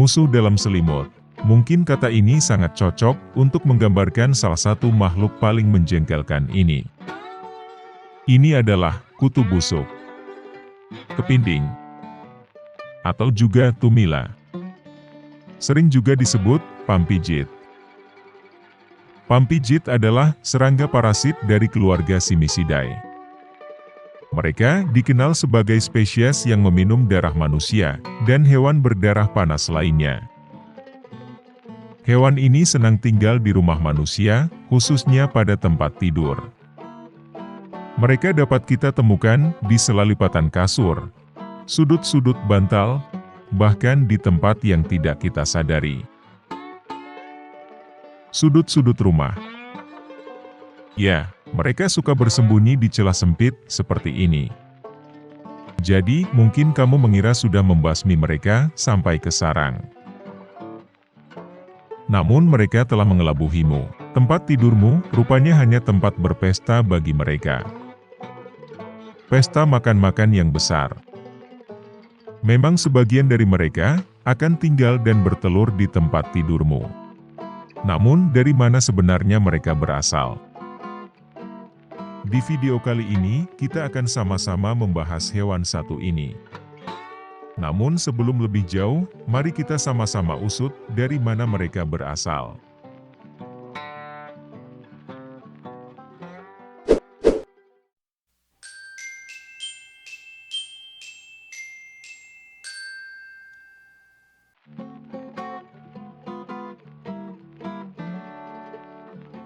Musuh dalam selimut. Mungkin kata ini sangat cocok untuk menggambarkan salah satu makhluk paling menjengkelkan ini. Ini adalah kutu busuk, kepinding, atau juga tumila. Sering juga disebut pampijit. Pampijit adalah serangga parasit dari keluarga Simicidae. Mereka dikenal sebagai spesies yang meminum darah manusia dan hewan berdarah panas lainnya. Hewan ini senang tinggal di rumah manusia, khususnya pada tempat tidur. Mereka dapat kita temukan di selalipatan kasur, sudut-sudut bantal, bahkan di tempat yang tidak kita sadari. Sudut-sudut rumah. Ya, mereka suka bersembunyi di celah sempit seperti ini. Jadi, mungkin kamu mengira sudah membasmi mereka sampai ke sarang. Namun mereka telah mengelabuhimu. Tempat tidurmu rupanya hanya tempat berpesta bagi mereka. Pesta makan-makan yang besar. Memang sebagian dari mereka akan tinggal dan bertelur di tempat tidurmu. Namun, dari mana sebenarnya mereka berasal? Di video kali ini, kita akan sama-sama membahas hewan satu ini. Namun sebelum lebih jauh, mari kita sama-sama usut dari mana mereka berasal.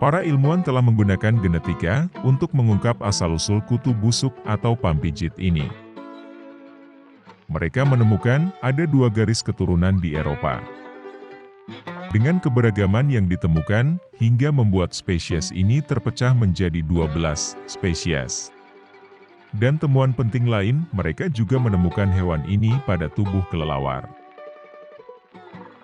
Para ilmuwan telah menggunakan genetika untuk mengungkap asal-usul kutu busuk atau pampijit ini. Mereka menemukan ada 2 garis keturunan di Eropa. Dengan keberagaman yang ditemukan, hingga membuat spesies ini terpecah menjadi 12 spesies. Dan temuan penting lain, mereka juga menemukan hewan ini pada tubuh kelelawar.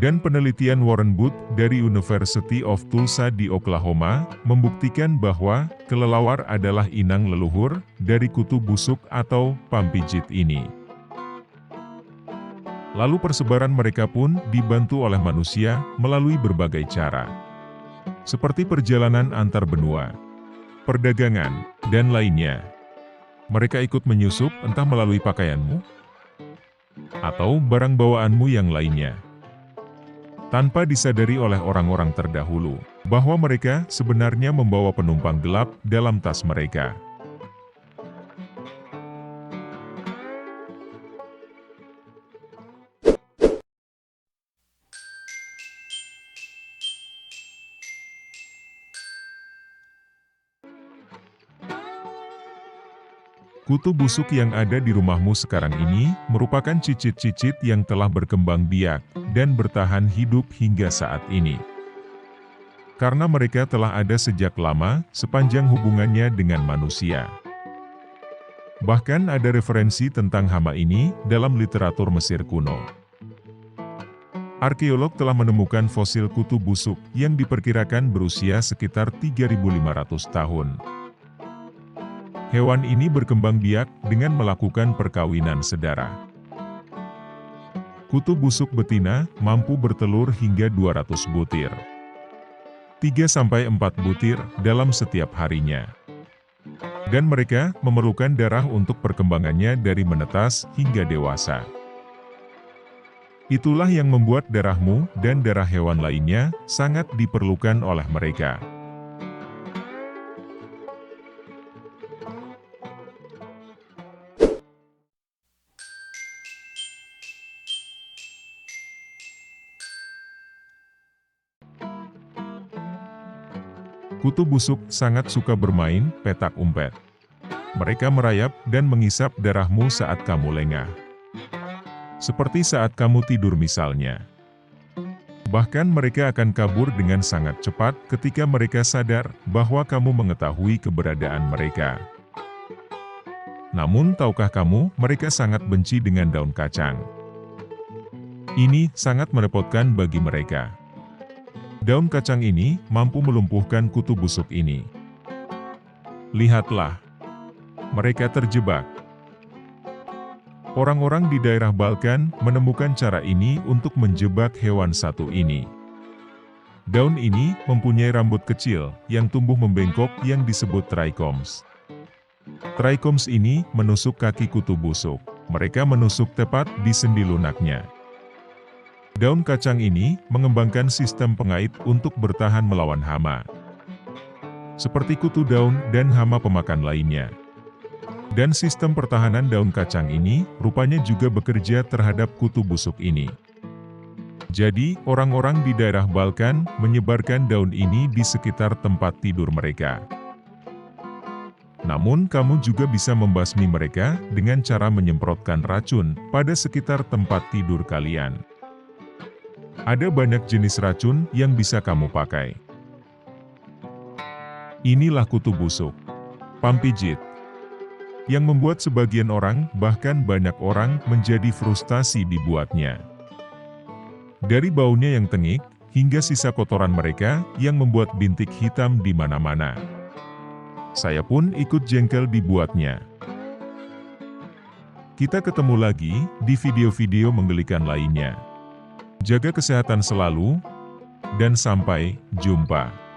Dan penelitian Warren Booth dari University of Tulsa di Oklahoma membuktikan bahwa kelelawar adalah inang leluhur dari kutu busuk atau pampijit ini. Lalu persebaran mereka pun dibantu oleh manusia melalui berbagai cara. Seperti perjalanan antar benua, perdagangan, dan lainnya. Mereka ikut menyusup entah melalui pakaianmu atau barang bawaanmu yang lainnya. Tanpa disadari oleh orang-orang terdahulu, bahwa mereka sebenarnya membawa penumpang gelap dalam tas mereka. Kutu busuk yang ada di rumahmu sekarang ini merupakan cicit-cicit yang telah berkembang biak dan bertahan hidup hingga saat ini. Karena mereka telah ada sejak lama sepanjang hubungannya dengan manusia. Bahkan ada referensi tentang hama ini dalam literatur Mesir kuno. Arkeolog telah menemukan fosil kutu busuk yang diperkirakan berusia sekitar 3.500 tahun. Hewan ini berkembang biak dengan melakukan perkawinan sedara. Kutu busuk betina mampu bertelur hingga 200 butir. 3-4 butir dalam setiap harinya. Dan mereka memerlukan darah untuk perkembangannya dari menetas hingga dewasa. Itulah yang membuat darahmu dan darah hewan lainnya sangat diperlukan oleh mereka. Kutu busuk sangat suka bermain petak umpet. Mereka merayap dan mengisap darahmu saat kamu lengah. Seperti saat kamu tidur misalnya. Bahkan mereka akan kabur dengan sangat cepat ketika mereka sadar bahwa kamu mengetahui keberadaan mereka. Namun tahukah kamu, mereka sangat benci dengan daun kacang. Ini sangat merepotkan bagi mereka. Daun kacang ini mampu melumpuhkan kutu busuk ini. Lihatlah, mereka terjebak. Orang-orang di daerah Balkan menemukan cara ini untuk menjebak hewan satu ini. Daun ini mempunyai rambut kecil yang tumbuh membengkok yang disebut trichomes. Trichomes ini menusuk kaki kutu busuk. Mereka menusuk tepat di sendi lunaknya. Daun kacang ini mengembangkan sistem pengait untuk bertahan melawan hama, seperti kutu daun dan hama pemakan lainnya. Dan sistem pertahanan daun kacang ini rupanya juga bekerja terhadap kutu busuk ini. Jadi, orang-orang di daerah Balkan menyebarkan daun ini di sekitar tempat tidur mereka. Namun, kamu juga bisa membasmi mereka dengan cara menyemprotkan racun pada sekitar tempat tidur kalian. Ada banyak jenis racun yang bisa kamu pakai. Inilah kutu busuk, pampijit, yang membuat sebagian orang, bahkan banyak orang, menjadi frustasi dibuatnya. Dari baunya yang tengik, hingga sisa kotoran mereka yang membuat bintik hitam di mana-mana. Saya pun ikut jengkel dibuatnya. Kita ketemu lagi di video-video menggelikan lainnya. Jaga kesehatan selalu, dan sampai jumpa.